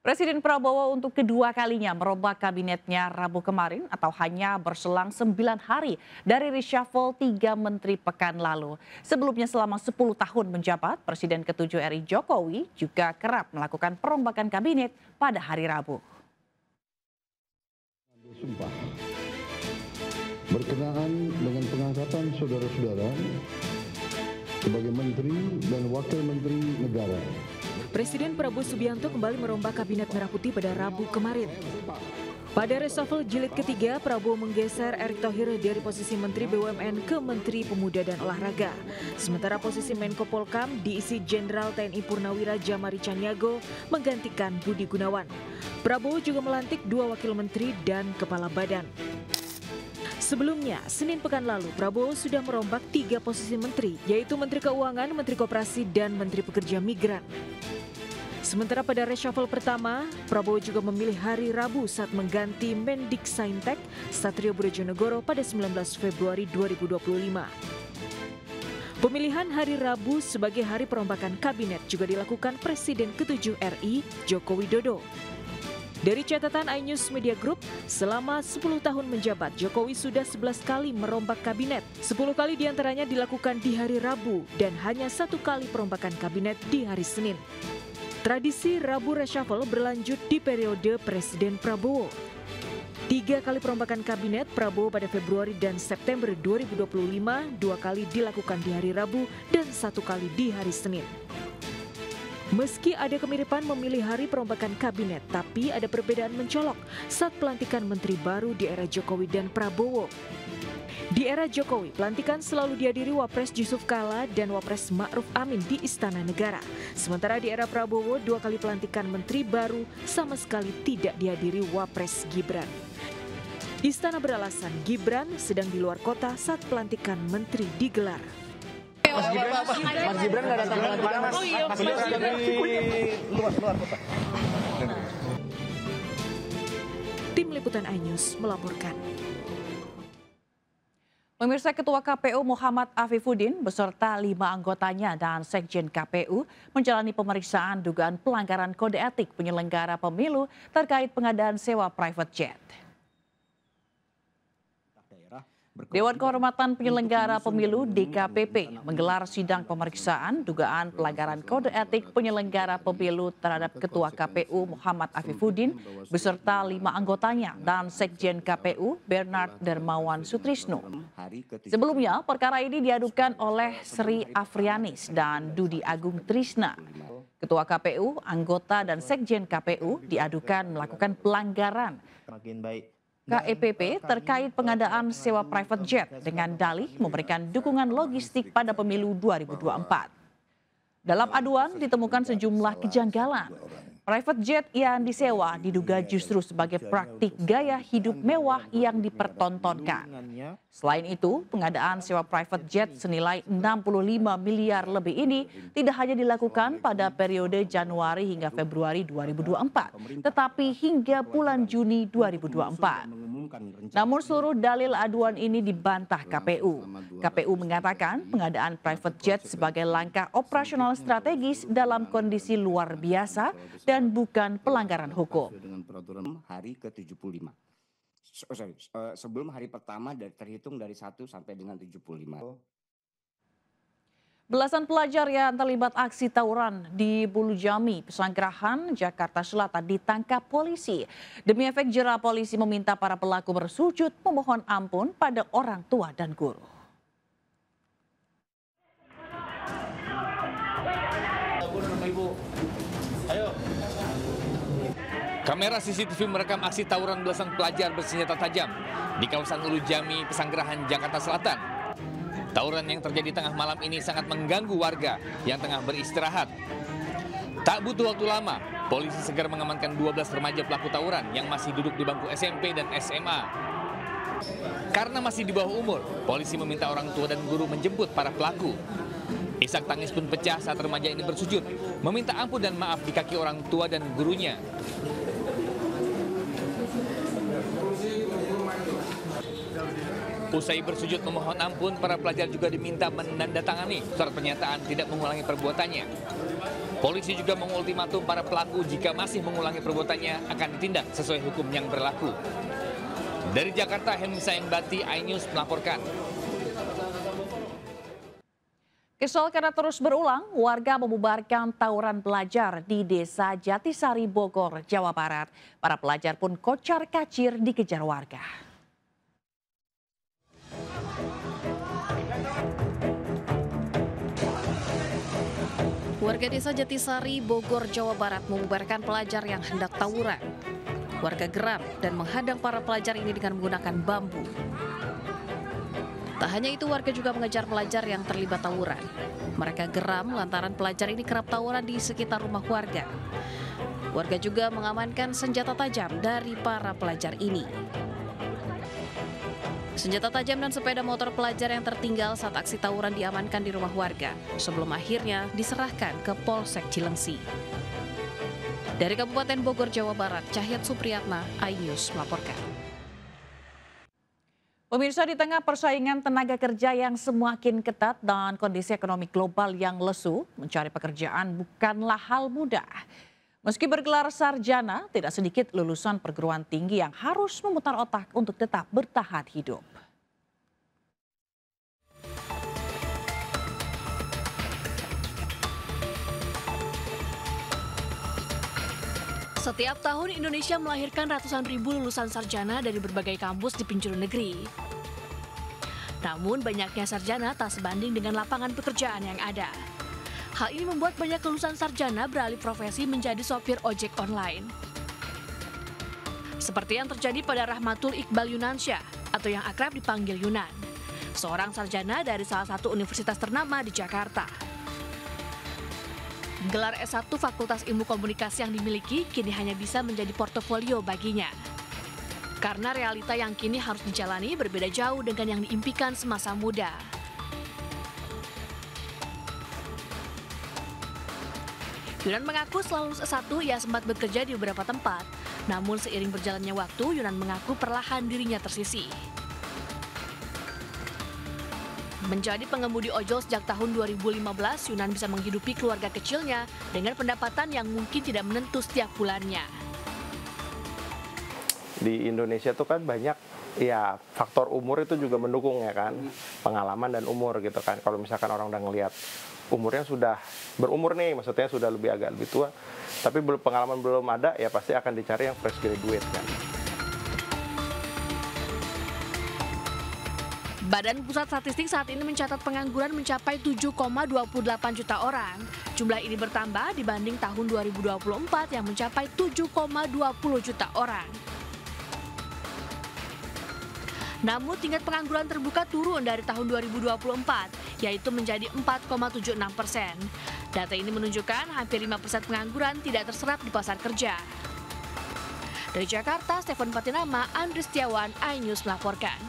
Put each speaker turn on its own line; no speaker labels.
Presiden Prabowo untuk kedua kalinya merombak kabinetnya Rabu kemarin atau hanya berselang 9 hari dari reshuffle 3 menteri pekan lalu. Sebelumnya selama 10 tahun menjabat, Presiden ke-7 RI Jokowi juga kerap melakukan perombakan kabinet pada hari Rabu.
Sumpah berkenaan dengan pengangkatan saudara-saudara sebagai menteri dan wakil menteri negara.
Presiden Prabowo Subianto kembali merombak Kabinet Merah Putih pada Rabu kemarin. Pada reshuffle jilid ketiga, Prabowo menggeser Erick Thohir dari posisi Menteri BUMN ke Menteri Pemuda dan Olahraga. Sementara posisi Menko Polkam diisi Jenderal TNI Purnawira Djamari Caniago menggantikan Budi Gunawan. Prabowo juga melantik 2 wakil menteri dan kepala badan. Sebelumnya, Senin pekan lalu, Prabowo sudah merombak 3 posisi menteri, yaitu Menteri Keuangan, Menteri Koperasi, dan Menteri Pekerja Migran. Sementara pada reshuffle pertama, Prabowo juga memilih hari Rabu saat mengganti Mendiksaintek Satrio Budi pada 19 Februari 2025. Pemilihan hari Rabu sebagai hari perombakan kabinet juga dilakukan Presiden ke-7 RI Joko Widodo. Dari catatan iNews Media Group, selama 10 tahun menjabat, Jokowi sudah 11 kali merombak kabinet. 10 kali diantaranya dilakukan di hari Rabu dan hanya 1 kali perombakan kabinet di hari Senin. Tradisi Rabu reshuffle berlanjut di periode Presiden Prabowo. 3 kali perombakan kabinet Prabowo pada Februari dan September 2025, 2 kali dilakukan di hari Rabu dan 1 kali di hari Senin. Meski ada kemiripan memilih hari perombakan kabinet, tapi ada perbedaan mencolok saat pelantikan menteri baru di era Jokowi dan Prabowo. Di era Jokowi, pelantikan selalu dihadiri Wapres Yusuf Kala dan Wapres Ma'ruf Amin di Istana Negara. Sementara di era Prabowo, 2 kali pelantikan menteri baru sama sekali tidak dihadiri Wapres Gibran. Istana beralasan Gibran sedang di luar kota saat pelantikan menteri digelar.
Mas Gibran nggak datang pelantikan, Mas. Beliau sedang di luar kota.
Tim Liputan iNews melaporkan.
Pemirsa, Ketua KPU Muhammad Afifuddin beserta 5 anggotanya dan Sekjen KPU menjalani pemeriksaan dugaan pelanggaran kode etik penyelenggara pemilu terkait pengadaan sewa private jet. Dewan Kehormatan Penyelenggara Pemilu DKPP menggelar sidang pemeriksaan dugaan pelanggaran kode etik penyelenggara pemilu terhadap Ketua KPU Muhammad Afifuddin beserta 5 anggotanya dan Sekjen KPU Bernard Dermawan Sutrisno. Sebelumnya, perkara ini diadukan oleh Sri Afrianis dan Dudi Agung Trisna. Ketua KPU, anggota dan Sekjen KPU diadukan melakukan pelanggaran KEPP terkait pengadaan sewa private jet dengan dalih memberikan dukungan logistik pada pemilu 2024. Dalam aduan ditemukan sejumlah kejanggalan. Private jet yang disewa diduga justru sebagai praktik gaya hidup mewah yang dipertontonkan. Selain itu, pengadaan sewa private jet senilai 65 miliar lebih ini tidak hanya dilakukan pada periode Januari hingga Februari 2024, tetapi hingga bulan Juni 2024. Namun seluruh dalil aduan ini dibantah KPU. KPU mengatakan pengadaan private jet sebagai langkah operasional strategis dalam kondisi luar biasa dan bukan pelanggaran hukum.
Dengan peraturan hari ke-75. Sebelum hari pertama terhitung dari 1 sampai dengan 75.
Belasan pelajar yang terlibat aksi tawuran di Bulujami, Pesanggerahan, Jakarta Selatan ditangkap polisi. Demi efek jera, polisi meminta para pelaku bersujud memohon ampun pada orang tua dan guru.
Kamera CCTV merekam aksi tawuran belasan pelajar bersenjata tajam di kawasan Bulujami, Pesanggerahan, Jakarta Selatan. Tawuran yang terjadi tengah malam ini sangat mengganggu warga yang tengah beristirahat. Tak butuh waktu lama, polisi segera mengamankan 12 remaja pelaku tawuran yang masih duduk di bangku SMP dan SMA. Karena masih di bawah umur, polisi meminta orang tua dan guru menjemput para pelaku. Isak tangis pun pecah saat remaja ini bersujud, meminta ampun dan maaf di kaki orang tua dan gurunya. Usai bersujud memohon ampun, para pelajar juga diminta menandatangani surat pernyataan tidak mengulangi perbuatannya. Polisi juga mengultimatum para pelaku jika masih mengulangi perbuatannya akan ditindak sesuai hukum yang berlaku. Dari Jakarta, Helmi Sayangbati, iNews melaporkan.
Kesal karena terus berulang, warga membubarkan tawuran pelajar di Desa Jatisari, Bogor, Jawa Barat. Para pelajar pun kocar-kacir dikejar warga.
Warga Desa Jatisari, Bogor, Jawa Barat membubarkan pelajar yang hendak tawuran. Warga geram dan menghadang para pelajar ini dengan menggunakan bambu. Tak hanya itu, warga juga mengejar pelajar yang terlibat tawuran. Mereka geram lantaran pelajar ini kerap tawuran di sekitar rumah warga. Warga juga mengamankan senjata tajam dari para pelajar ini. Senjata tajam dan sepeda motor pelajar yang tertinggal saat aksi tawuran diamankan di rumah warga, sebelum akhirnya diserahkan ke Polsek Cilengsi. Dari Kabupaten Bogor, Jawa Barat, Cahyat Supriyatna, iNews melaporkan.
Pemirsa, di tengah persaingan tenaga kerja yang semakin ketat dan kondisi ekonomi global yang lesu, mencari pekerjaan bukanlah hal mudah. Meski bergelar sarjana, tidak sedikit lulusan perguruan tinggi yang harus memutar otak untuk tetap bertahan hidup.
Setiap tahun Indonesia melahirkan ratusan ribu lulusan sarjana dari berbagai kampus di penjuru negeri. Namun banyaknya sarjana tak sebanding dengan lapangan pekerjaan yang ada. Hal ini membuat banyak lulusan sarjana beralih profesi menjadi sopir ojek online. Seperti yang terjadi pada Rahmatul Iqbal Yunansyah atau yang akrab dipanggil Yunan, seorang sarjana dari salah satu universitas ternama di Jakarta. Gelar S1 Fakultas Ilmu Komunikasi yang dimiliki kini hanya bisa menjadi portofolio baginya. Karena realita yang kini harus dijalani berbeda jauh dengan yang diimpikan semasa muda. Yunan mengaku setelah lulus S1 ia sempat bekerja di beberapa tempat. Namun seiring berjalannya waktu, Yunan mengaku perlahan dirinya tersisih. Menjadi pengemudi ojol sejak tahun 2015, Yunan bisa menghidupi keluarga kecilnya dengan pendapatan yang mungkin tidak menentu setiap bulannya.
Di Indonesia tuh kan banyak ya faktor umur itu juga mendukung ya kan, pengalaman dan umur gitu kan. Kalau misalkan orang udah ngelihat umurnya sudah berumur nih, maksudnya sudah agak lebih tua, tapi pengalaman belum ada, ya pasti akan dicari yang fresh graduate kan.
Badan Pusat Statistik saat ini mencatat pengangguran mencapai 7,28 juta orang. Jumlah ini bertambah dibanding tahun 2024 yang mencapai 7,20 juta orang. Namun tingkat pengangguran terbuka turun dari tahun 2024, yaitu menjadi 4,76%. Data ini menunjukkan hampir 5% pengangguran tidak terserap di pasar kerja. Dari Jakarta, Stefan Patinama, Andri Setiawan, iNews melaporkan.